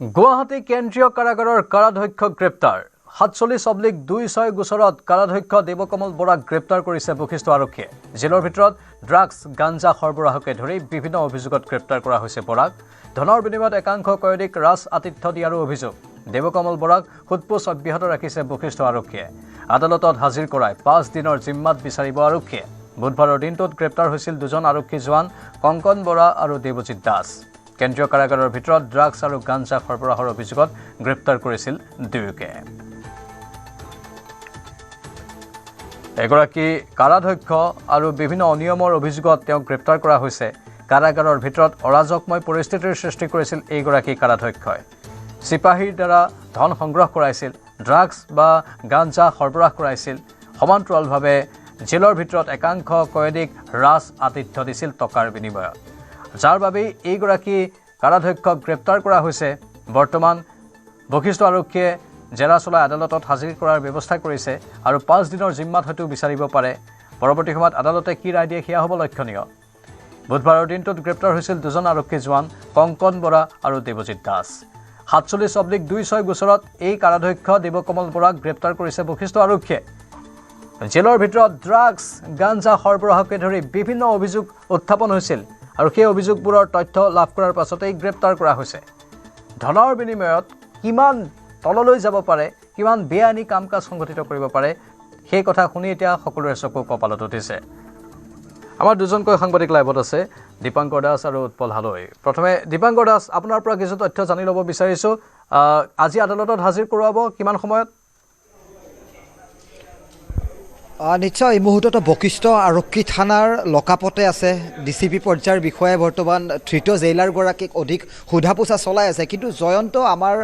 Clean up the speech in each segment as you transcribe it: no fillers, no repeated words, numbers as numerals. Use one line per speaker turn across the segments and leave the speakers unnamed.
গুৱাহাটী কেন্দ্ৰীয় কাৰাগাৰৰ কাৰাধ্যক্ষ গ্ৰেপ্তাৰ 47/26 গোচৰত কাৰাধ্যক্ষ দেৱকমল বৰাক গ্ৰেপ্তাৰ কৰিছে বশিষ্ঠ আৰক্ষীয়ে। জেলৰ ভিতৰত ড্ৰাগছ গাঞ্জা সৰবৰাহকে ধৰি বিভিন্ন অভিযোগত গ্ৰেপ্তাৰ কৰা হৈছে বৰাক। ধনৰ বিনিময়ত একাংশ কয়দীক ৰাজ আতিথ্য দিয়াৰো অভিযোগ। দেৱকমল বৰাক সোধপোছ অব্যাহত ৰাখিছে বশিষ্ঠ আৰক্ষীয়ে। আদালতত হাজিৰ কৰাই 5 দিনৰ জিম্মাত বিচাৰিব আৰক্ষীয়ে। বুধবাৰৰ দিনটোত গ্ৰেপ্তাৰ হৈছিল দুজন আৰক্ষী জোৱান কংকন বৰা আৰু দেৱজিৎ দাস। কেন্দ্ৰীয় কাৰাগাৰৰ ভিতৰত ড্ৰাগছ আৰু গাঞ্জা সৰবৰাহৰ অভিযোগত গ্ৰেপ্তাৰ কৰিছিল দুয়োকে। এগৰাকী কাৰাধ্যক্ষ আৰু বিভিন্ন অনিয়মৰ অভিযোগত তেওঁক গ্ৰেপ্তাৰ কৰা হৈছে। কাৰাগাৰৰ ভিতৰত অৰাজকময় পৰিস্থিতিৰ সৃষ্টি কৰিছিল এইগৰাকী কাৰাধ্যক্ষই। চিপাহীৰ দ্বাৰা ধন সংগ্ৰহ কৰাইছিল, ড্ৰাগছ বা গাঞ্জা সৰবৰাহ কৰাইছিল। সমান্তৰালভাৱে জেলৰ ভিতৰত একাংশ কয়দীক ৰাজ আতিথ্য দিছিল টকাৰ বিনিময়ত, যাৰ বাবে এইগৰাকী কাৰাধ্যক্ষক গ্ৰেপ্তাৰ কৰা হৈছে। বৰ্তমান বশিষ্ঠ আৰক্ষীয়ে জেৰা চলাই আদালতত হাজিৰ কৰাৰ ব্যৱস্থা কৰিছে আৰু 5 দিনৰ জিম্মাত হয়তো বিচাৰিব পাৰে। পৰৱৰ্তী সময়ত আদালতে কি ৰায় দিয়ে সেয়া হ'ব লক্ষণীয়। বুধবাৰৰ দিনটোত গ্ৰেপ্তাৰ হৈছিল দুজন আৰক্ষী জোৱান কংকন বৰা আৰু দেৱজিৎ দাস। 47/26 গোচৰত এই কাৰাধ্যক্ষ দেৱকমল বৰাক গ্ৰেপ্তাৰ কৰিছে বশিষ্ঠ আৰক্ষীয়ে। জেলৰ ভিতৰত ড্ৰাগছ গাঞ্জা সৰবৰাহকে ধৰি বিভিন্ন অভিযোগ উত্থাপন হৈছিল আৰু সেই অভিযোগবোৰৰ তথ্য লাভ কৰাৰ পাছতেই গ্ৰেপ্তাৰ কৰা হৈছে। ধনৰ বিনিময়ত কিমান তললৈ যাব পাৰে, কিমান বেআইনী কাম কাজ সংঘটিত কৰিব পাৰে, সেই কথা শুনি এতিয়া সকলোৰে চকু কপালত উঠিছে। আমাৰ দুজনকৈ সাংবাদিক লাইভত আছে, দীপাংকৰ দাস আৰু উৎপল হালৈ। প্ৰথমে দীপাংকৰ দাস, আপোনাৰ পৰা কিছু তথ্য জানি ল'ব বিচাৰিছোঁ। আজি আদালতত হাজিৰ কৰোৱাব কিমান সময়ত?
নিশ্চয় এই মুহূৰ্তত বশিষ্ঠ আৰক্ষী থানাৰ লকাপতে আছে DCP পৰ্যায়ৰ বিষয়াই বৰ্তমান ধৃত জেইলাৰগৰাকীক অধিক সোধা পোছা চলাই আছে। কিন্তু জয়ন্ত, আমাৰ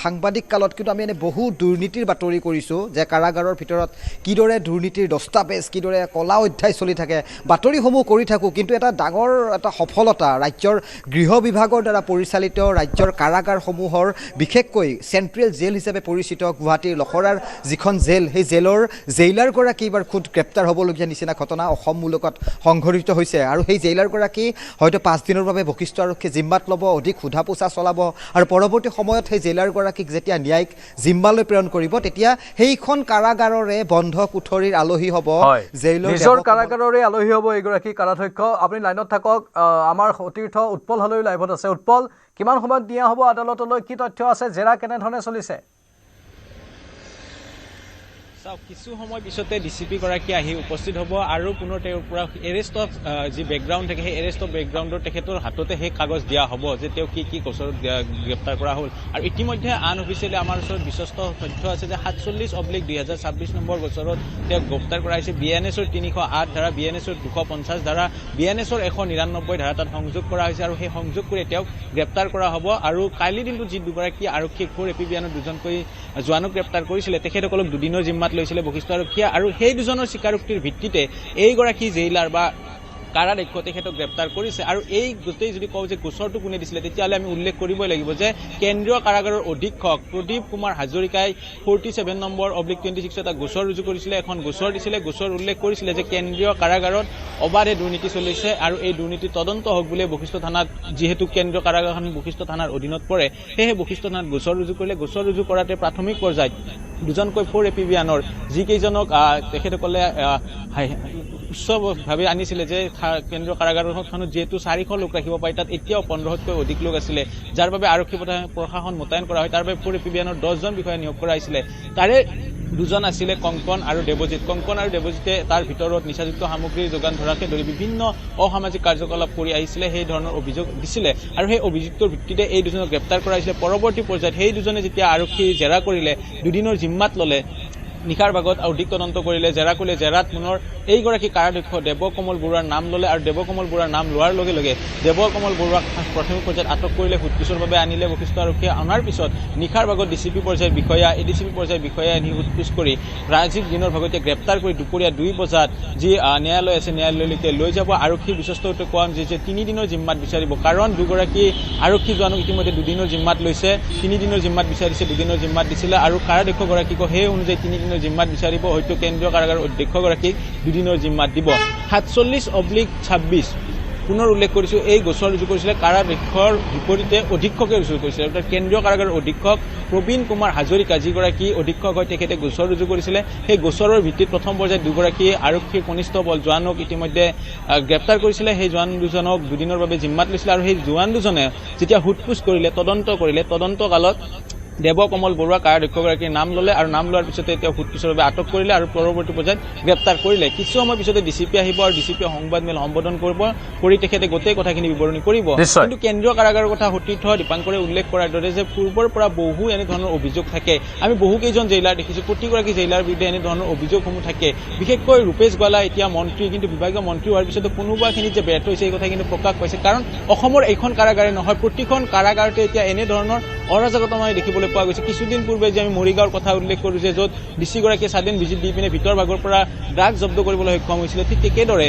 সাংবাদিক কালত কিন্তু আমি এনে বহু দুৰ্নীতিৰ বাতৰি কৰিছোঁ যে কাৰাগাৰৰ ভিতৰত কিদৰে দুৰ্নীতিৰ দস্তাবেজ, কিদৰে কলা অধ্যায় চলি থাকে, বাতৰিসমূহ কৰি থাকোঁ। কিন্তু এটা ডাঙৰ এটা সফলতা ৰাজ্যৰ গৃহ বিভাগৰ দ্বাৰা পৰিচালিত ৰাজ্যৰ কাৰাগাৰসমূহৰ, বিশেষকৈ চেণ্ট্ৰেল জেল হিচাপে পৰিচিত গুৱাহাটীৰ লখৰাৰ যিখন জেল, সেই জেলৰ জেইলাৰগৰাকী খুদ গ্ৰেপ্তাৰ হ'বলগীয়া নিচিনা ঘটনা অসম মূলকত সংঘটিত হৈছে। আৰু সেই জেইলাৰগৰাকী হয়তো 5 দিনৰ বাবে বশিষ্ঠ আৰক্ষীয়ে জিম্মাত ল'ব, অধিক সোধা পোছা চলাব আৰু পৰৱৰ্তী সময়ত সেই জেইলাৰগৰাকীক যেতিয়া ন্যায়িক জিম্মালৈ প্ৰেৰণ কৰিব, তেতিয়া সেইখন কাৰাগাৰৰে বন্ধ কোঠৰীৰ আলহী হ'ব, জেইলৰ
নিজৰ কাৰাগাৰৰে আলহী হ'ব এইগৰাকী কাৰাধ্যক্ষ। আপুনি লাইনত থাকক, আমাৰ সতীৰ্থ উৎপল হালৈ লাইভত আছে। উৎপল, কিমান সময়ত দিয়া হ'ব আদালতলৈ, কি তথ্য আছে, জেৰা কেনেধৰণে চলিছে?
কিছু সময় পিছতে DCP গৰাকী আহি উপস্থিত হ'ব আৰু পুনৰ তেওঁৰ পৰা এৰেষ্ট অফ যি বেকগ্ৰাউণ্ড থাকে, সেই এৰেষ্ট অফ বেকগ্ৰাউণ্ডৰ তেখেতৰ হাততে সেই কাগজ দিয়া হ'ব যে তেওঁ কি কি গোচৰত গ্ৰেপ্তাৰ কৰা হ'ল। আৰু ইতিমধ্যে আন অফিচিয়েলি আমাৰ ওচৰত বিশ্বস্ত তথ্য আছে যে 47/2026 নম্বৰ গোচৰত তেওঁক গ্ৰেপ্তাৰ কৰা হৈছে। BNSৰ 308 ধাৰা, BNSৰ 250 ধাৰা, BNSৰ 199 ধাৰা তাত সংযোগ কৰা হৈছে আৰু সেই সংযোগ কৰি তেওঁক গ্ৰেপ্তাৰ কৰা হ'ব। আৰু কালিৰ দিনটোত যি দুগৰাকী আৰক্ষীক 4 APBNৰ দুজনকৈ জোৱানক গ্ৰেপ্তাৰ কৰিছিলে, তেখেতসকলক 2 দিনৰ জিম্মাত লৈছিলে বশিষ্ঠ আৰক্ষীয়ে। আৰু সেই দুজনৰ স্বীকাৰোক্তিৰ ভিত্তিতে এইগৰাকী জেইলাৰ বা কাৰাধ্যক্ষ তেখেতক গ্ৰেপ্তাৰ কৰিছে। আৰু এই গোটেই যদি কওঁ যে গোচৰটো কোনে দিছিলে, তেতিয়াহ'লে আমি উল্লেখ কৰিবই লাগিব যে কেন্দ্ৰীয় কাৰাগাৰৰ অধীক্ষক প্ৰদীপ কুমাৰ হাজৰিকাই 47 নম্বৰ/26 এটা গোচৰ ৰুজু কৰিছিলে, এখন গোচৰ দিছিলে। গোচৰ উল্লেখ কৰিছিলে যে কেন্দ্ৰীয় কাৰাগাৰত অবাধে দুৰ্নীতি চলিছে আৰু এই দুৰ্নীতি তদন্ত হওক বুলি বশিষ্ঠ থানাত, যিহেতু কেন্দ্ৰীয় কাৰাগাৰখন বশিষ্ঠ থানাৰ অধীনত পৰে, সেয়েহে বশিষ্ঠ থানাত গোচৰ ৰুজু কৰিলে। গোচৰ ৰুজু কৰাতে প্ৰাথমিক পৰ্যায়ত দুজনকৈ 4 APBNৰ যিকেইজনক তেখেতসকলে উচ্চভাৱে আনিছিলে যে কেন্দ্ৰীয় কাৰাগাৰখনত যিহেতু 400 লোক ৰাখিব পাৰি, তাত এতিয়াও 1500তকৈ অধিক লোক আছিলে, যাৰ বাবে আৰক্ষী প্ৰশাসন মোতায়েন কৰা হয়। তাৰ বাবে 4 APBNৰ 10জন বিষয়া নিয়োগ কৰা হৈছিলে। তাৰে দুজন আছিলে কংকন আৰু দেৱজিৎ। কংকন আৰু দেৱজিতে তাৰ ভিতৰত নিচাযুক্ত সামগ্ৰী যোগান ধৰাকে ধৰি বিভিন্ন অসামাজিক কাৰ্যকলাপ কৰি আহিছিলে, সেই ধৰণৰ অভিযোগ দিছিলে। আৰু সেই অভিযোগটোৰ ভিত্তিতে এই দুজনক গ্ৰেপ্তাৰ কৰা হৈছিলে। পৰৱৰ্তী পৰ্যায়ত সেই দুজনে যেতিয়া আৰক্ষী জেৰা কৰিলে, 2 দিনৰ জিম্মাত ল'লে, নিশাৰ ভাগত অধিক তদন্ত কৰিলে, জেৰা কৰিলে। জেৰাত পুনৰ এইগৰাকী কাৰাধ্যক্ষ দেৱকমল বৰুৱাৰ নাম ল'লে আৰু দেৱকমল বৰুৱাৰ নাম লোৱাৰ লগে লগে দেৱকমল বৰুৱাক প্ৰাথমিক পৰ্যায়ত আটক কৰিলে, সোধপোছৰ বাবে আনিলে বশিষ্ঠ আৰক্ষীয়ে। অনাৰ পিছত নিশাৰ ভাগত DCP পৰ্যায়ৰ বিষয়া, ADCP পৰ্যায়ৰ বিষয়াই আনি সোধপোছ কৰি ৰাজ্যিক দিনৰ ভাগতে গ্ৰেপ্তাৰ কৰি দুপৰীয়া 2 বজাত যি ন্যায়ালয় আছে, ন্যায়ালয়লৈকে লৈ যাব। আৰক্ষীৰ বিশ্বস্ততে কোৱা যে 3 দিনৰ জিম্মাত বিচাৰিব, কাৰণ দুগৰাকী আৰক্ষী জোৱানক ইতিমধ্যে 2 দিনৰ জিম্মাত লৈছে। 3 দিনৰ জিম্মাত বিচাৰিছে, 2 দিনৰ জিম্মাত দিছিলে। আৰু কাৰাধ্যক্ষগৰাকীকো সেই অনুযায়ী 3 দিনৰ জিম্মাত বিচাৰিব, হয়তো কেন্দ্ৰীয় কাৰাগাৰৰ অধ্যক্ষগৰাকীক 2 দিনৰ জিম্মাত দিব। 47/26 পুনৰ উল্লেখ কৰিছোঁ এই গোচৰ ৰুজু কৰিছিলে কাৰাধ্যক্ষৰ বিপৰীতে অধীক্ষকে ৰুজু কৰিছিলে অৰ্থাৎ কেন্দ্ৰীয় কাৰাগাৰৰ অধীক্ষক প্ৰবীণ কুমাৰ হাজৰিকা যিগৰাকী অধীক্ষক হয় তেখেতে গোচৰ ৰুজু কৰিছিলে সেই গোচৰৰ ভিত্তিত প্ৰথম পৰ্যায়ত দুগৰাকী আৰক্ষী কনিষ্টবল জোৱানক ইতিমধ্যে গ্ৰেপ্তাৰ কৰিছিলে সেই জোৱান দুজনক দুদিনৰ বাবে জিম্মাত লৈছিলে আৰু সেই জোৱান দুজনে যেতিয়া সোধপোছ কৰিলে তদন্তকালত দেৱকমল বৰুৱা কাৰাধ্যক্ষগৰাকীৰ নাম ল'লে আৰু নাম লোৱাৰ পিছতে তেওঁ সোধপোছৰ বাবে আটক কৰিলে আৰু পৰৱৰ্তী পৰ্যায়ত গ্ৰেপ্তাৰ কৰিলে কিছু সময় পিছতে ডিচিপি আহিব আৰু ডিচিপিয়ে সংবাদমেল সম্বোধন কৰি তেখেতে গোটেই কথাখিনি বিৱৰণী কৰিব কিন্তু কেন্দ্ৰীয় কাৰাগাৰৰ কথা সতীৰ্থ দীপাংকৰে উল্লেখ কৰাৰ দৰে যে পূৰ্বৰ পৰা বহু এনেধৰণৰ অভিযোগ থাকে আমি বহুকেইজন জেইলাৰ দেখিছোঁ প্ৰতিগৰাকী জেইলাৰ বিৰুদ্ধে এনেধৰণৰ অভিযোগসমূহ থাকে বিশেষকৈ ৰূপেশ গোৱালা এতিয়া মন্ত্ৰী কিন্তু বিভাগীয় মন্ত্ৰী হোৱাৰ পিছতো কোনোবাখিনিত যে ব্যৰ্থ হৈছে এই কথা কিন্তু প্ৰকাশ পাইছে কাৰণ অসমৰ এইখন কাৰাগাৰে নহয় প্ৰতিখন কাৰাগাৰতে এতিয়া এনেধৰণৰ অৰাজকতা মানে দেখিবলৈ পোৱা গৈছে কিছুদিন পূৰ্বে যে আমি মৰিগাঁৱৰ কথা উল্লেখ কৰোঁ যে য'ত ডিচিগৰাকীয়ে স্বাধীন ভিজিট দি পিনে ভিতৰ ভাগৰ পৰা ড্ৰাগছ জব্দ কৰিবলৈ সক্ষম হৈছিলে ঠিক একেদৰে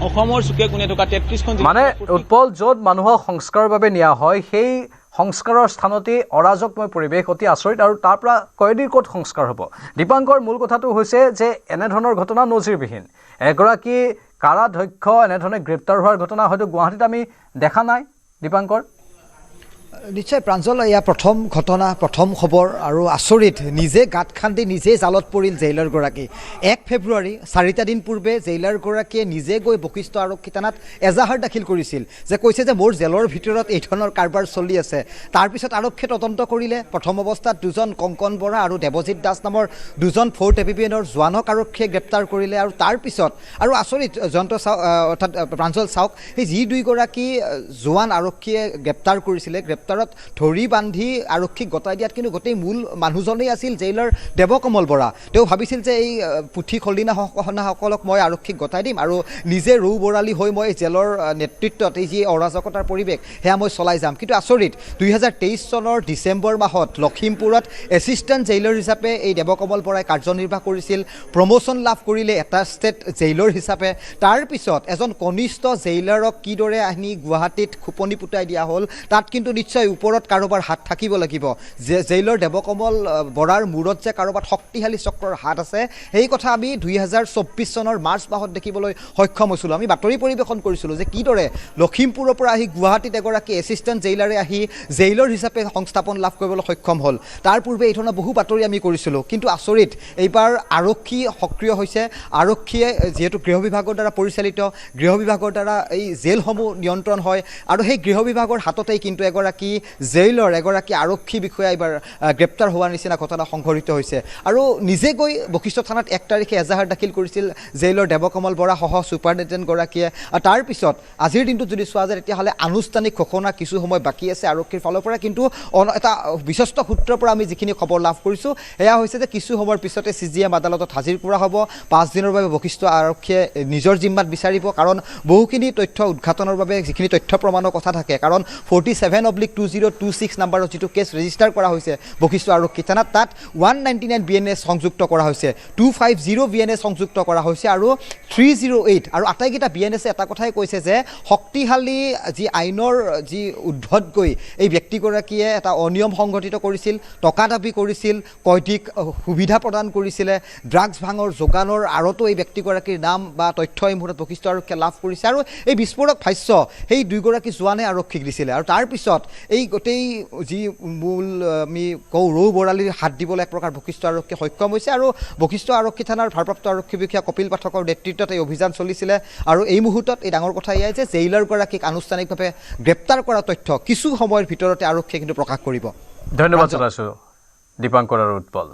অসমৰ চুকে কোণে থকা 33খন
মানে উৎপল য'ত মানুহক সংস্কাৰৰ বাবে নিয়া হয় সেই সংস্কাৰৰ স্থানতেই অৰাজকময় পৰিৱেশ অতি আচৰিত আৰু তাৰ পৰা কয়দিৰ ক'ত সংস্কাৰ হ'ব দীপাংকৰ মূল কথাটো হৈছে যে এনেধৰণৰ ঘটনা নজিৰবিহীন এগৰাকী কাৰাধ্যক্ষ এনেধৰণে গ্ৰেপ্তাৰ হোৱাৰ ঘটনা হয়তো গুৱাহাটীত আমি দেখা নাই দীপাংকৰ
নিশ্চয় প্ৰাঞ্জল এয়া প্ৰথম ঘটনা প্ৰথম খবৰ আৰু আচৰিত নিজে গাঁত খান্দি নিজে জালত পৰিল জেইলাৰগৰাকী 1 ফেব্ৰুৱাৰী 4টা দিন পূৰ্বে জেইলাৰগৰাকীয়ে নিজে গৈ বশিষ্ঠ আৰক্ষী থানাত এজাহাৰ দাখিল কৰিছিল যে কৈছে যে মোৰ জেলৰ ভিতৰত এই ধৰণৰ কাৰবাৰ চলি আছে তাৰপিছত আৰক্ষীয়ে তদন্ত কৰিলে প্ৰথম অৱস্থাত দুজন কংকন বৰা আৰু দেৱজিৎ দাস নামৰ দুজন ফ'ৰ্ট এপিবিএনৰ জোৱানক আৰক্ষীয়ে গ্ৰেপ্তাৰ কৰিলে আৰু তাৰপিছত আৰু আচৰিত জয়ন্ত অৰ্থাৎ প্ৰাঞ্জল চাওক সেই যি দুইগৰাকী জোৱান আৰক্ষীয়ে গ্ৰেপ্তাৰ কৰিছিলে গ্ৰেপ্তাৰত ধৰি বান্ধি আৰক্ষীক গতাই দিয়াত কিন্তু গোটেই মূল মানুহজনেই আছিল জেইলৰ দেৱকমল বৰা তেওঁ ভাবিছিল যে এই পুথি খলিনাসকলক মই আৰক্ষীক গতাই দিম আৰু নিজে ৰৌ বৰালি হৈ মই জেলৰ নেতৃত্বত এই যি অৰাজকতাৰ পৰিৱেশ সেয়া মই চলাই যাম কিন্তু আচৰিত 2023 চনৰ ডিচেম্বৰ মাহত লখিমপুৰত এছিষ্টেণ্ট জেইলৰ হিচাপে এই দেৱকমল বৰাই কাৰ্যনিৰ্বাহ কৰিছিল প্ৰমোশ্যন লাভ কৰিলে এটা ষ্টেট জেইলৰ হিচাপে তাৰপিছত এজন কনিষ্ঠ জেইলাৰক কিদৰে আনি গুৱাহাটীত খোপনি পুতাই দিয়া হ'ল তাত কিন্তু নিশ্চয় ওপৰত কাৰোবাৰ হাত থাকিব লাগিব যে জেইলৰ দেৱকমল বৰাৰ মূৰত যে কাৰোবাৰ শক্তিশালী চক্ৰৰ হাত আছে সেই কথা আমি 2024 চনৰ মাৰ্চ মাহত দেখিবলৈ সক্ষম হৈছিলোঁ আমি বাতৰি পৰিৱেশন কৰিছিলোঁ যে কিদৰে লখিমপুৰৰ পৰা আহি গুৱাহাটীত এগৰাকী এছিষ্টেণ্ট জেইলাৰে আহি জেইলৰ হিচাপে সংস্থাপন লাভ কৰিবলৈ সক্ষম হ'ল তাৰ পূৰ্বে এই ধৰণৰ বহু বাতৰি আমি কৰিছিলোঁ কিন্তু আচৰিত এইবাৰ আৰক্ষী সক্ৰিয় হৈছে আৰক্ষীয়ে যিহেতু গৃহ বিভাগৰ দ্বাৰা পৰিচালিত গৃহ বিভাগৰ দ্বাৰা এই জেলসমূহ নিয়ন্ত্ৰণ হয় আৰু সেই গৃহ বিভাগৰ হাততেই কিন্তু এগৰাকী জেইলৰ এগৰাকী আৰক্ষী বিষয়া এইবাৰ গ্ৰেপ্তাৰ হোৱাৰ নিচিনা ঘটনা সংঘটিত হৈছে আৰু নিজে গৈ বশিষ্ঠ থানাত 1 তাৰিখে এজাহাৰ দাখিল কৰিছিল জেইলৰ দেৱকমল বৰা সহ ছুপাৰিণ্টেণ্ডেণ্টগৰাকীয়ে তাৰপিছত আজিৰ দিনটোত যদি চোৱা যায় তেতিয়াহ'লে আনুষ্ঠানিক ঘোষণা কিছু সময় বাকী আছে আৰক্ষীৰ ফালৰ পৰা কিন্তু এটা বিশ্বস্ত সূত্ৰৰ পৰা আমি যিখিনি খবৰ লাভ কৰিছোঁ সেয়া হৈছে যে কিছু সময়ৰ পিছতে CGM আদালতত হাজিৰ কৰা হ'ব 5 দিনৰ বাবে বশিষ্ঠ আৰক্ষীয়ে নিজৰ জিম্মাত বিচাৰিব কাৰণ বহুখিনি তথ্য উদ্ঘাটনৰ বাবে যিখিনি তথ্য প্ৰমাণৰ কথা থাকে কাৰণ 47/2026 নাম্বাৰত যিটো কেছ ৰেজিষ্টাৰ কৰা হৈছে বশিষ্ঠ আৰক্ষী থানাত তাত 199 BNS সংযুক্ত কৰা হৈছে 250 BNS সংযুক্ত কৰা হৈছে আৰু 308 আৰু আটাইকেইটা BNS এটা কথাই কৈছে যে শক্তিশালী যি আইনৰ যি উদ্ধত গৈ এই ব্যক্তিগৰাকীয়ে এটা অনিয়ম সংঘটিত কৰিছিল টকা দাবী কৰিছিল কয়দিক সুবিধা প্ৰদান কৰিছিলে ড্ৰাগছ ভাঙৰ যোগানৰ আৰতো এই ব্যক্তিগৰাকীৰ নাম বা তথ্য এই মুহূৰ্তত বশিষ্ঠ আৰক্ষীয়ে লাভ কৰিছে আৰু এই বিস্ফোৰক ভাষ্য সেই দুইগৰাকী জোৱানে আৰক্ষীক দিছিলে আৰু তাৰপিছত এই গোটেই যি মূল আমি কওঁ ৰৌ বৰালিৰ হাত দিবলৈ এক প্ৰকাৰ বশিষ্ঠ আৰক্ষীয়ে সক্ষম হৈছে আৰু বশিষ্ঠ আৰক্ষী থানাৰ ভাৰপ্ৰাপ্ত আৰক্ষী বিষয়া কপিল পাঠকৰ নেতৃত্বত এই অভিযান চলিছিলে আৰু এই মুহূৰ্তত এই ডাঙৰ কথা এয়াই যে জেইলাৰগৰাকীক আনুষ্ঠানিকভাৱে গ্ৰেপ্তাৰ কৰা তথ্য কিছু সময়ৰ ভিতৰতে আৰক্ষীয়ে কিন্তু প্ৰকাশ কৰিব
ধন্যবাদ জনাইছোঁ দীপাংকৰ আৰু উৎপল